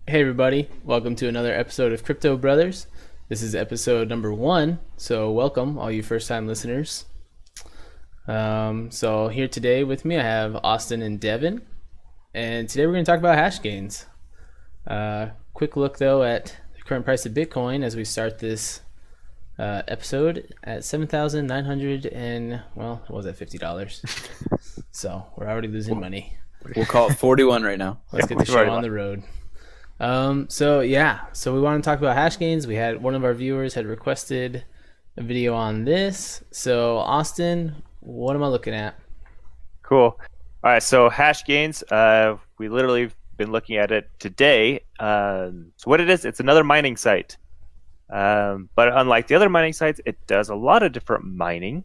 Hey everybody, welcome to another episode of Crypto Brothers. This is episode number 1, so welcome all you first time listeners. So here today with me I have Austin and Devin, and today we're going to talk about Hashgains. Quick look though at the current price of Bitcoin as we start this episode at 7,900 and, well, it was at $50. So we're already losing money. We'll call it 41 right now. Let's get the show on the road. So we want to talk about Hashgains. We had one of our viewers had requested a video on this. So Austin, what am I looking at? Cool. All right, so Hashgains, we literally been looking at it today. So what it is, it's another mining site. But unlike the other mining sites, it does a lot of different mining.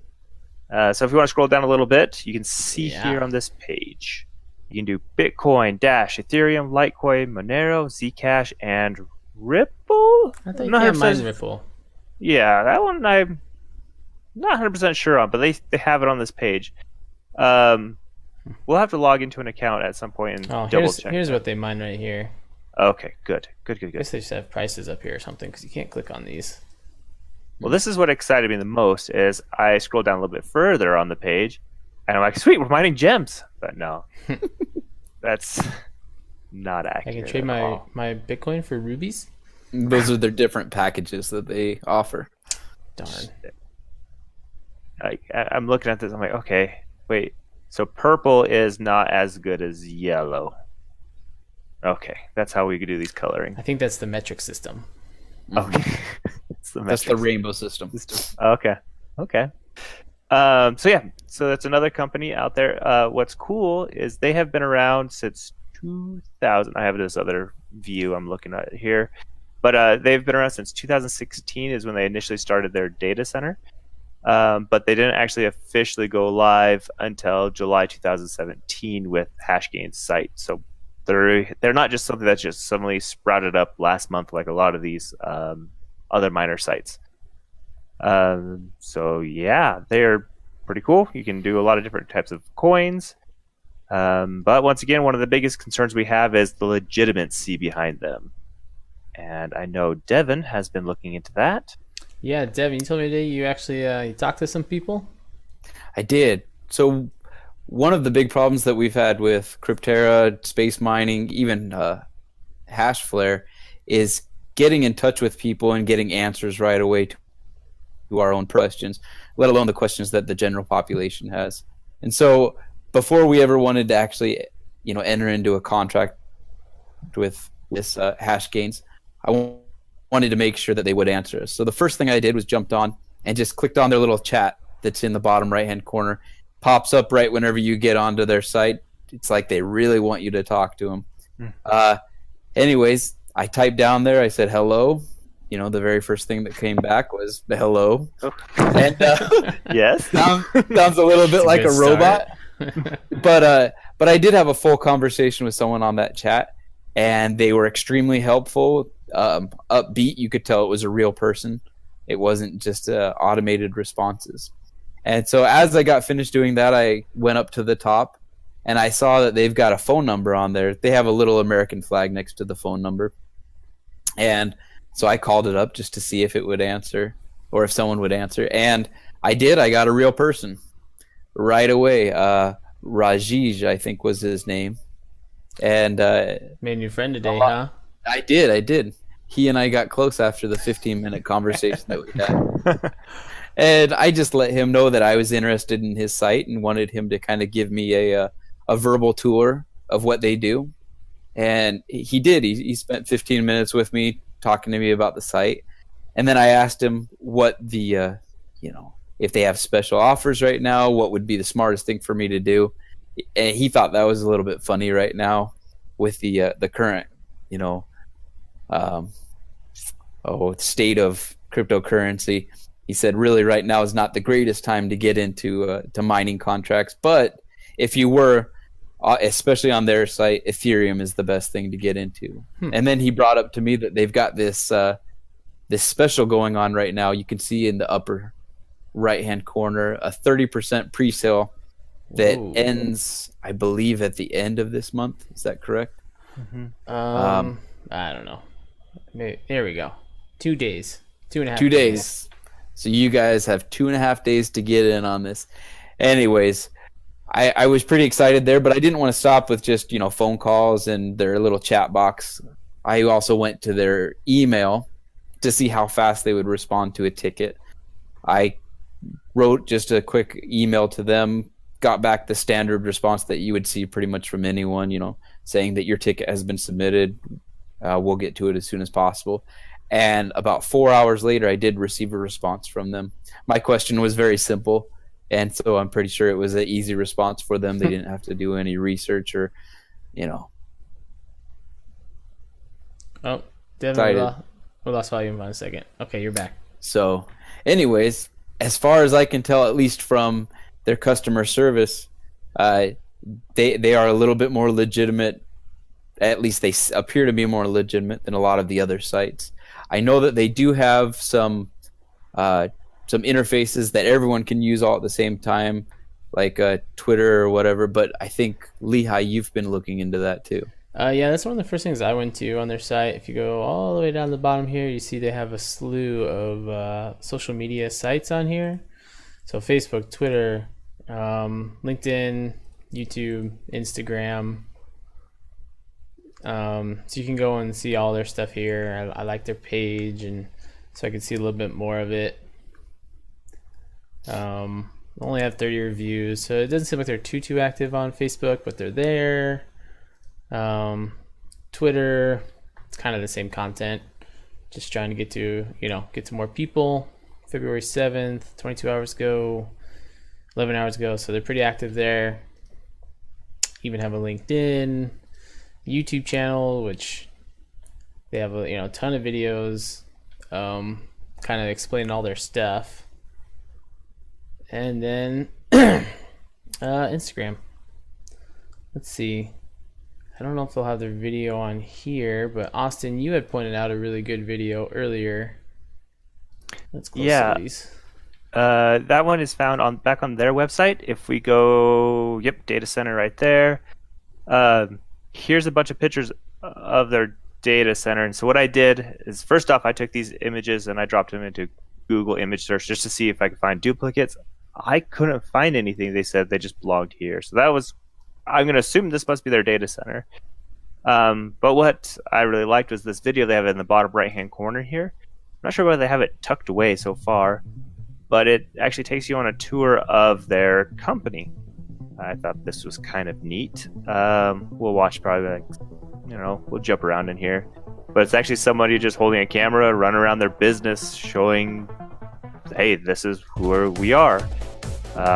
So if you want to scroll down a little bit, you can see here on this page. You can do Bitcoin, Dash, Ethereum, Litecoin, Monero, Zcash, and Ripple. I think you can't mine Ripple. Yeah, that one I'm not 100% sure on, but they have it on this page. We'll have to log into an account at some point and double check. Here's what they mine right here. Okay, good. I guess they just have prices up here or something because you can't click on these. Well, this is what excited me the most is I scrolled down a little bit further on the page, and I'm like, sweet, we're mining gems. But no, that's not accurate. I can trade my Bitcoin for rubies? Those are their different packages that they offer. Darn. I'm looking at this, I'm like, okay, wait. So purple is not as good as yellow. Okay, that's how we could do these coloring. I think that's the metric system. Okay. That's the rainbow system. Okay. So that's another company out there. What's cool is they have been around since 2000. I have this other view I'm looking at here. But they've been around since 2016 is when they initially started their data center. But they didn't actually officially go live until July 2017 with Hashgains site. So they're not just something that's just suddenly sprouted up last month like a lot of these other miner sites. So yeah, they're pretty cool. You can do a lot of different types of coins. But once again, one of the biggest concerns we have is the legitimacy behind them. And I know Devin has been looking into that. Yeah, Devin, you told me today you actually you talked to some people? I did. So one of the big problems that we've had with Cryptera, space mining, even Hashflare is getting in touch with people and getting answers right away to our own questions, let alone the questions that the general population has. And so before we ever wanted to actually, enter into a contract with this Hashgains, wanted to make sure that they would answer us. So the first thing I did was jumped on and just clicked on their little chat that's in the bottom right-hand corner. Pops up right whenever you get onto their site. It's like they really want you to talk to them. Anyways, I typed down there, I said hello. The very first thing that came back was the hello. Oh. And yes, sounds a little bit like a robot. But I did have a full conversation with someone on that chat, and they were extremely helpful, upbeat. You could tell it was a real person. It wasn't just automated responses. And so as I got finished doing that, I went up to the top, and I saw that they've got a phone number on there. They have a little American flag next to the phone number. And so I called it up just to see if it would answer or if someone would answer. And I did. I got a real person right away. Rajesh, I think was his name. And made a new friend today, huh? I did. He and I got close after the 15-minute conversation that we had. And I just let him know that I was interested in his site and wanted him to kind of give me a verbal tour of what they do. And he did. He spent 15 minutes with me talking to me about the site. And then I asked him what the, if they have special offers right now, what would be the smartest thing for me to do. And he thought that was a little bit funny right now with the current, state of cryptocurrency. He said, really, right now is not the greatest time to get into to mining contracts. But if you were, especially on their site, Ethereum is the best thing to get into. And then he brought up to me that they've got this special going on right now. You can see in the upper right-hand corner a 30% pre-sale that ends, I believe, at the end of this month. Is that correct? Mm-hmm. I don't know. Maybe, there we go. 2 days. 2.5 2 days. So you guys have 2.5 days to get in on this. Anyways, I was pretty excited there, but I didn't want to stop with just, phone calls and their little chat box. I also went to their email to see how fast they would respond to a ticket. I wrote just a quick email to them, got back the standard response that you would see pretty much from anyone, saying that your ticket has been submitted. We'll get to it as soon as possible. And about 4 hours later, I did receive a response from them. My question was very simple, and so I'm pretty sure it was an easy response for them. They didn't have to do any research or. Oh, Devin, we lost volume for a second. Okay, you're back. So, anyways, as far as I can tell, at least from their customer service, they are a little bit more legitimate. At least they appear to be more legitimate than a lot of the other sites. I know that they do have some interfaces that everyone can use all at the same time, like Twitter or whatever. But I think, Lehigh, you've been looking into that too. Yeah, that's one of the first things I went to on their site. If you go all the way down the bottom here, you see they have a slew of social media sites on here. So Facebook, Twitter, LinkedIn, YouTube, Instagram. So you can go and see all their stuff here. I like their page, and so I can see a little bit more of it. Only have 30 reviews, so it doesn't seem like they're too active on Facebook, but they're there. Twitter, it's kind of the same content, just trying to get to more people. February 7th, 22 hours ago, 11 hours ago, so they're pretty active there. Even have a LinkedIn, YouTube channel, which they have a ton of videos, kind of explaining all their stuff. And then Instagram. Let's see. I don't know if they'll have their video on here, but Austin, you had pointed out a really good video earlier. Let's close Yeah. these. That one is found back on their website. If we go, data center right there. Here's a bunch of pictures of their data center. And so what I did is, first off, I took these images and I dropped them into Google image search just to see if I could find duplicates. I couldn't find anything. They said they just belonged here. So I'm going to assume this must be their data center. But what I really liked was this video they have in the bottom right-hand corner here. I'm not sure whether they have it tucked away so far, but it actually takes you on a tour of their company. I thought this was kind of neat. We'll watch probably we'll jump around in here. But it's actually somebody just holding a camera, run around their business, showing, hey, this is who we are.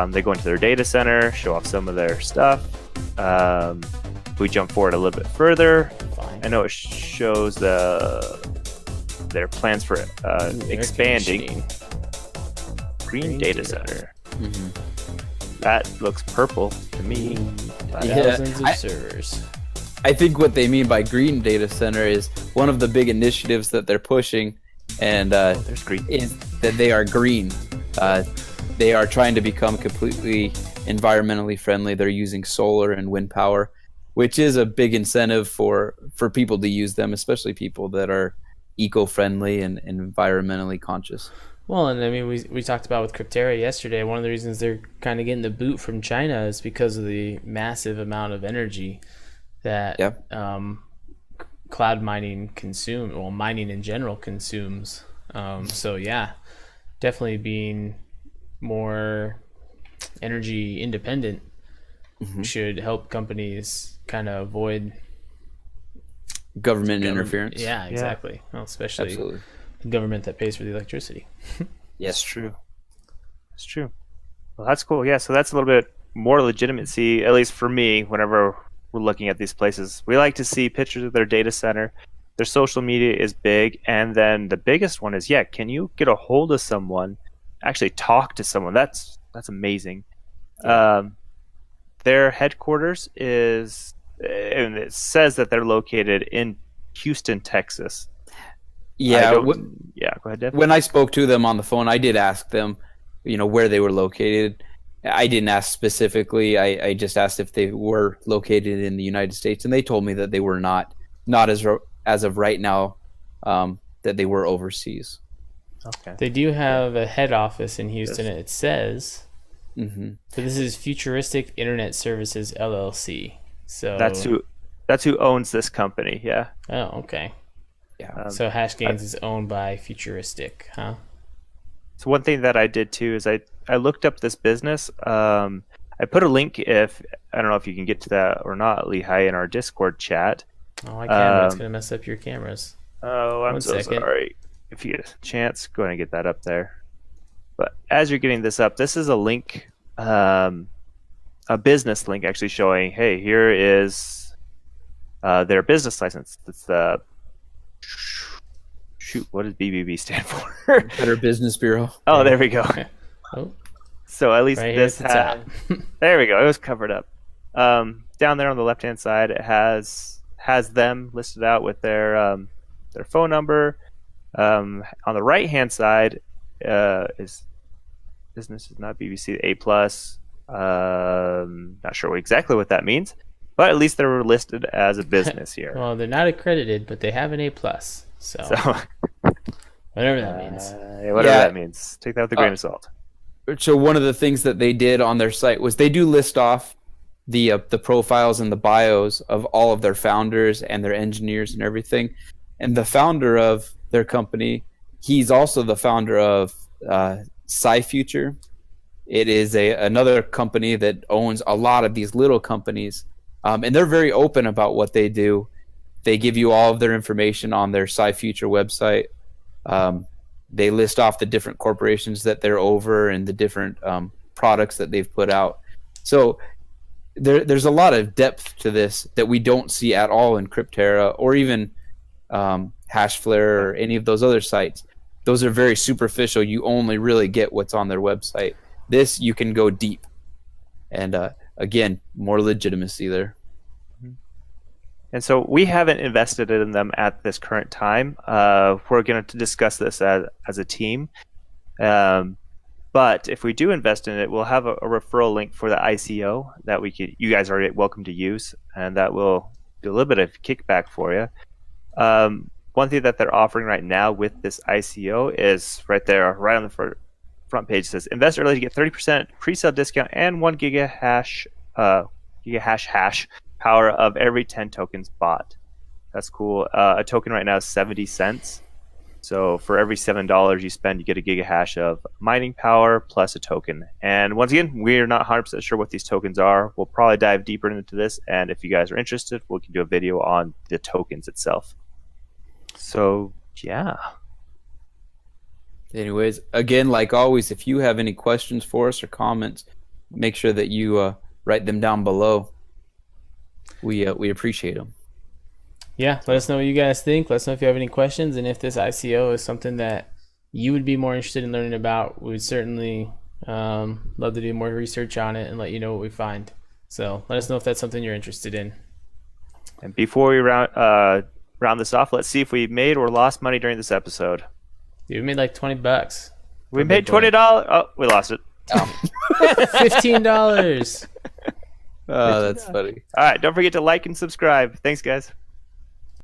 They go into their data center, show off some of their stuff. We jump forward a little bit further. Fine. I know it shows their plans for expanding. Green data center. Mm-hmm. That looks purple to me. Thousands of servers. I think what they mean by green data center is one of the big initiatives that they're pushing, and There's green. is that they are green. They are trying to become completely environmentally friendly. They're using solar and wind power, which is a big incentive for people to use them, especially people that are eco-friendly and environmentally conscious. Well, and I mean, we talked about with Cryptera yesterday. One of the reasons they're kind of getting the boot from China is because of the massive amount of energy that cloud mining mining in general consumes. So yeah, definitely being more energy independent should help companies kind of avoid government interference. Yeah, exactly. Well, especially Absolutely. the government that pays for the electricity. Yes, true. It's true. Well, that's cool. Yeah, so that's a little bit more legitimacy, at least for me, whenever we're looking at these places. We like to see pictures of their data center. Their social media is big. And then the biggest one is, can you get a hold of someone, actually talk to someone? That's amazing. Their headquarters is, and it says that they're located in Houston, Texas. Yeah. Go ahead, Dev. When I spoke to them on the phone, I did ask them, where they were located. I didn't ask specifically. I just asked if they were located in the United States, and they told me that they were not. Not as as of right now that they were overseas. Okay. They do have a head office in Houston. Yes. It says. Mm-hmm. So this is Futuristic Internet Services LLC. So That's who owns this company. Yeah. Oh, okay. Yeah. So Hashgains is owned by Futuristic, huh? So one thing that I did too is I looked up this business. I put a link, if I don't know if you can get to that or not, Lehigh, in our Discord chat. Oh, I can, but it's gonna mess up your cameras. Oh, I'm One so second. sorry. If you get a chance, go ahead and get that up there. But as you're getting this up, this is a link, a business link actually showing, hey, here is their business license. It's the shoot. What does BBB stand for? Better Business Bureau. Oh, there we go. Oh, So at least right here at this the top. there we go. It was covered up. Down there on the left hand side, it has them listed out with their phone number. On the right hand side is business is not BBC A plus. Not sure exactly what that means, but at least they were listed as a business here. Well, they're not accredited, but they have an A plus. So whatever that means. Whatever Yeah. that means, take that with a grain of salt. So one of the things that they did on their site was they do list off the profiles and the bios of all of their founders and their engineers and everything. And the founder of their company, he's also the founder of SciFuture. It is another company that owns a lot of these little companies, and they're very open about what they do. They give you all of their information on their SciFuture website. They list off the different corporations that they're over and the different products that they've put out. So there's a lot of depth to this that we don't see at all in Cryptera or even Hashflare or any of those other sites. Those are very superficial. You only really get what's on their website. This, you can go deep. And again, more legitimacy there. And so we haven't invested in them at this current time. We're going to discuss this as a team. But if we do invest in it, we'll have a referral link for the ICO that you guys are welcome to use, and that will do a little bit of kickback for you. One thing that they're offering right now with this ICO is right there, right on the front page, says invest early to get 30% pre-sale discount and 1 gigahash power of every 10 tokens bought. That's cool. A token right now is 70 cents. So for every $7 you spend, you get a gigahash of mining power plus a token. And once again, we're not 100% sure what these tokens are. We'll probably dive deeper into this. And if you guys are interested, we can do a video on the tokens itself. So, yeah. Anyways, again, like always, if you have any questions for us or comments, make sure that you write them down below. We appreciate them. Yeah, let us know what you guys think. Let us know if you have any questions, and if this ICO is something that you would be more interested in learning about. We would certainly love to do more research on it and let you know what we find. So let us know if that's something you're interested in. And before we round this off, let's see if we made or lost money during this episode. Dude, we made like $20. We made $20. Oh, we lost it. $15. Oh, that's funny. All right, don't forget to like and subscribe. Thanks, guys.